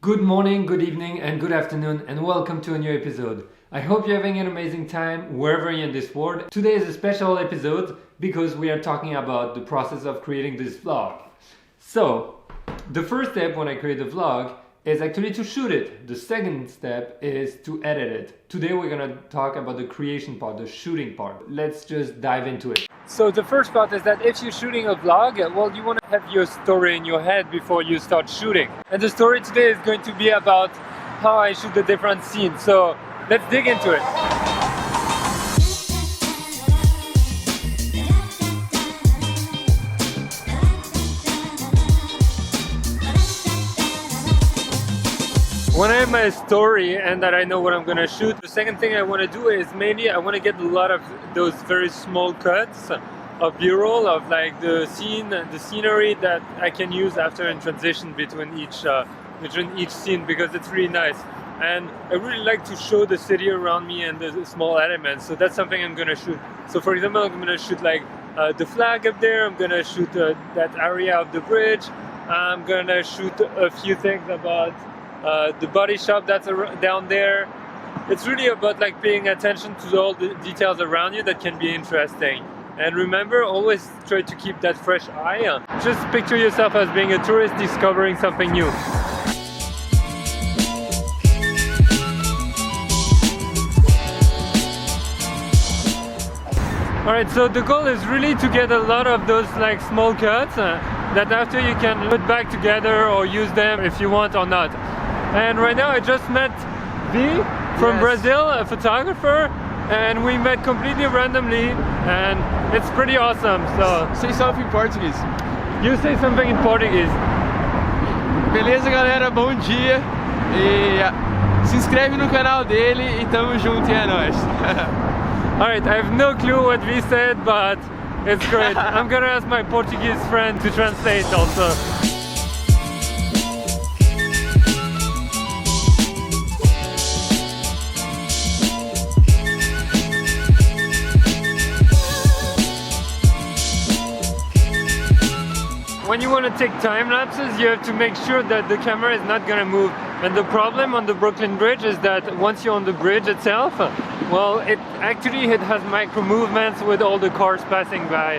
Good morning, good evening, and good afternoon, and welcome to a new episode. I hope you're having an amazing time wherever you're in this world. Today is a special episode because we are talking about the process of creating this vlog. So, the first step when I create a vlog is actually to shoot it. The second step is to edit it. Today we're gonna talk about the creation part, the shooting part. Let's just dive into it. So the first part is that if you're shooting a vlog, well, you want to have your story in your head before you start shooting. And the story today is going to be about how I shoot the different scenes. So let's dig into it. When I have my story and that I know what I'm gonna shoot, the second thing I want to do is maybe I want to get a lot of those very small cuts of B-roll of like the scene, the scenery that I can use after in transition between each scene, because it's really nice. And I really like to show the city around me and the small elements. So that's something I'm gonna shoot. So for example, I'm gonna shoot like the flag up there. I'm gonna shoot that area of the bridge. I'm gonna shoot a few things about the body shop that's down there. It's really about like paying attention to all the details around you that can be interesting. And remember, always try to keep that fresh eye. Just picture yourself as being a tourist discovering something new. Alright, so the goal is really to get a lot of those like small cuts that after you can put back together or use them if you want or not. And right now I just met V from Brazil, a photographer, and we met completely randomly, and it's pretty awesome. So say something in Portuguese. You say something in Portuguese. Beleza, galera? Bom dia. E se inscreve no canal dele e tamo junto, e é nóis. Alright, I have no clue what V said, but it's great. I'm gonna ask my Portuguese friend to translate also. When you want to take time lapses, you have to make sure that the camera is not going to move. And the problem on the Brooklyn Bridge is that once you're on the bridge itself, well, it has micro movements with all the cars passing by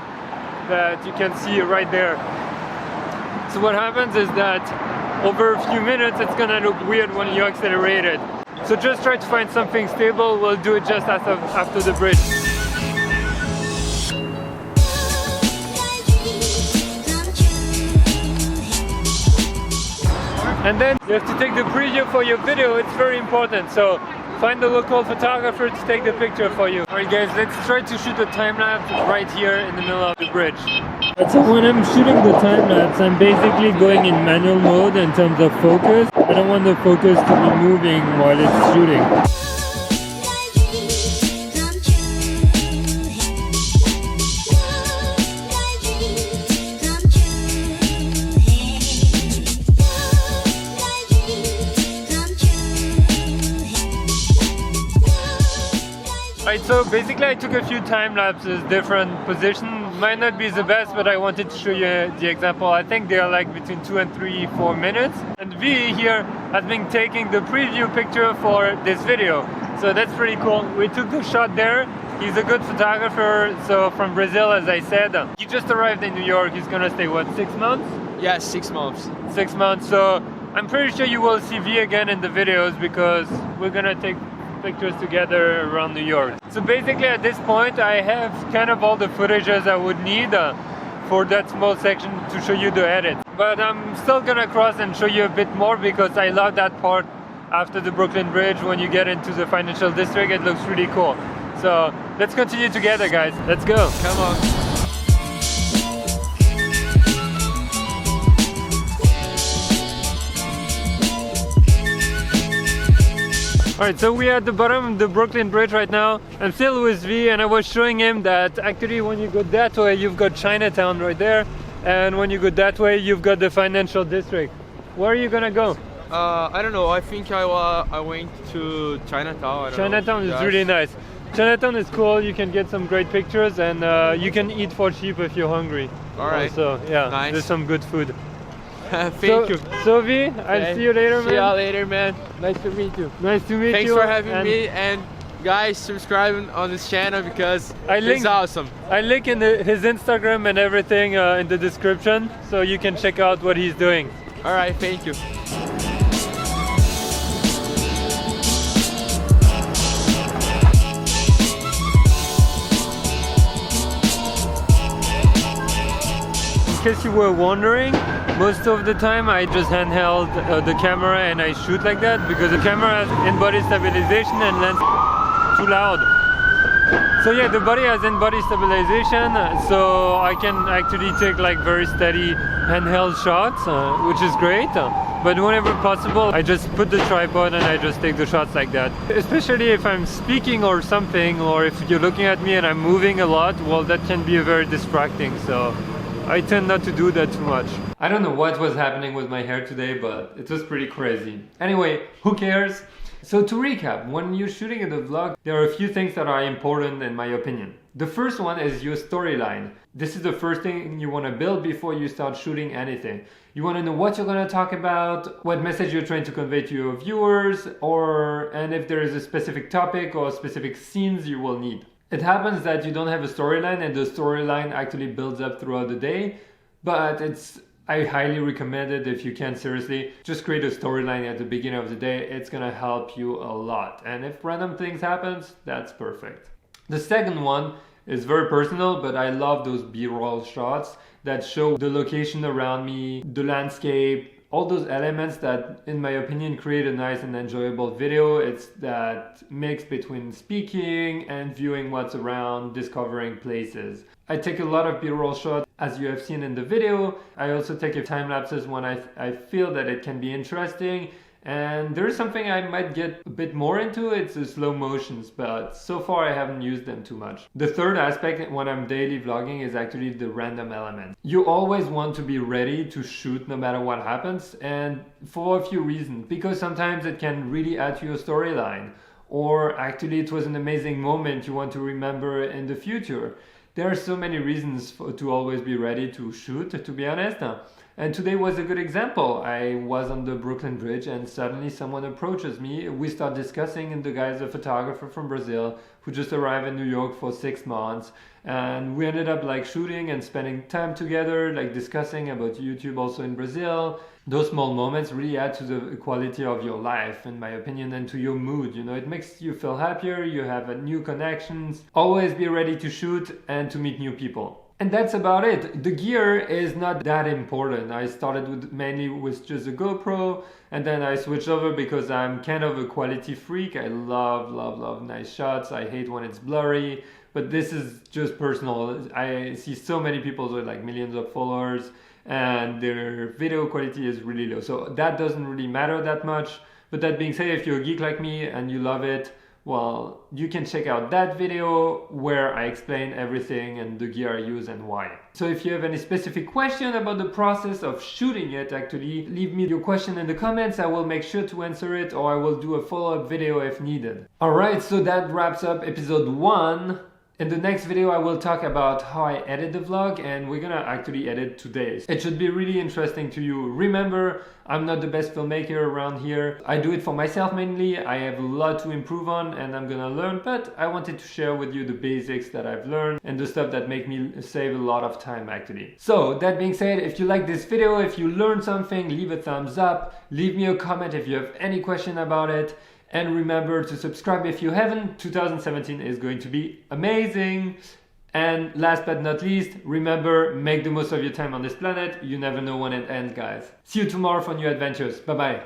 that you can see right there. So what happens is that over a few minutes, it's going to look weird when you accelerate it. So just try to find something stable. We'll do it just after the bridge. And then you have to take the preview for your video. It's very important. So find the local photographer to take the picture for you. Alright guys, let's try to shoot a time lapse right here in the middle of the bridge. So when I'm shooting the time lapse, I'm basically going in manual mode in terms of focus. I don't want the focus to be moving while it's shooting. So basically I took a few time lapses, different positions. Might not be the best, but I wanted to show you the example. I think they are like between 2 and 3, 4 minutes. And V here has been taking the preview picture for this video. So that's pretty cool. We took the shot there. He's a good photographer, so from Brazil, as I said. He just arrived in New York. He's gonna stay, what, 6 months? Yeah, 6 months. 6 months, so I'm pretty sure you will see V again in the videos because we're gonna take pictures together around New York. So basically at this point I have kind of all the footages I would need for that small section to show you the edit. But I'm still gonna cross and show you a bit more because I love that part after the Brooklyn Bridge. When you get into the financial district, it looks really cool. So let's continue together, guys. Let's go. Come on. Alright, so we're at the bottom of the Brooklyn Bridge right now. I'm still with V and I was showing him that actually when you go that way, you've got Chinatown right there. And when you go that way, you've got the financial district. Where are you gonna go? I don't know. I think I went to Chinatown. Chinatown is really nice. Chinatown is cool. You can get some great pictures and you can eat for cheap if you're hungry. All right. So yeah, nice. There's some good food. Thank you. Sophie, I'll see you later, man. See y'all later, man. Nice to meet you. Nice to meet Thanks you. for having me, and guys, subscribing on this channel because it's awesome. I link in his Instagram and everything in the description, so you can check out what he's doing. All right, thank you. In case you were wondering, most of the time I just handheld the camera and I shoot like that because the camera has in-body stabilization and lens too loud. So yeah, the body has in-body stabilization, so I can actually take like very steady handheld shots, which is great. But whenever possible, I just put the tripod and I just take the shots like that. Especially if I'm speaking or something, or if you're looking at me and I'm moving a lot, well, that can be very distracting. So I tend not to do that too much. I don't know what was happening with my hair today, but it was pretty crazy. Anyway, who cares? So to recap, when you're shooting a vlog, there are a few things that are important in my opinion. The first one is your storyline. This is the first thing you want to build before you start shooting anything. You want to know what you're going to talk about, what message you're trying to convey to your viewers, and if there is a specific topic or specific scenes you will need. It happens that you don't have a storyline and the storyline actually builds up throughout the day, but I highly recommend it if you can, seriously. Just create a storyline at the beginning of the day. It's gonna help you a lot. And if random things happens, that's perfect. The second one is very personal, but I love those B-roll shots that show the location around me, the landscape, all those elements that, in my opinion, create a nice and enjoyable video. It's that mix between speaking and viewing what's around, discovering places. I take a lot of B-roll shots, as you have seen in the video. I also take time lapses when I feel that it can be interesting. And there's something I might get a bit more into, it's the slow motions, but so far I haven't used them too much. The third aspect when I'm daily vlogging is actually the random element. You always want to be ready to shoot no matter what happens, and for a few reasons. Because sometimes it can really add to your storyline, or actually it was an amazing moment you want to remember in the future. There are so many reasons to always be ready to shoot, to be honest. And today was a good example. I was on the Brooklyn Bridge and suddenly someone approaches me. We start discussing, and the guy is a photographer from Brazil who just arrived in New York for 6 months. And we ended up like shooting and spending time together, like discussing about YouTube also in Brazil. Those small moments really add to the quality of your life, in my opinion, and to your mood. You know, it makes you feel happier, you have new connections. Always be ready to shoot and to meet new people. And that's about it. The gear is not that important. I started mainly with just a GoPro, and then I switched over because I'm kind of a quality freak. I love nice shots. I hate when it's blurry, but this is just personal. I see so many people with like millions of followers and their video quality is really low. So that doesn't really matter that much. But that being said, if you're a geek like me and you love it, well, you can check out that video where I explain everything and the gear I use and why. So if you have any specific question about the process of shooting it, actually, leave me your question in the comments. I will make sure to answer it, or I will do a follow-up video if needed. Alright, so that wraps up episode 1. In the next video I will talk about how I edit the vlog, and we're gonna actually edit today. It should be really interesting to you. Remember, I'm not the best filmmaker around here. I do it for myself mainly. I have a lot to improve on and I'm gonna learn, but I wanted to share with you the basics that I've learned and the stuff that make me save a lot of time actually. So that being said, if you like this video, if you learned something, leave a thumbs up, leave me a comment if you have any question about it. And remember to subscribe if you haven't. 2017 is going to be amazing. And last but not least, remember, make the most of your time on this planet. You never know when it ends, guys. See you tomorrow for new adventures. Bye bye.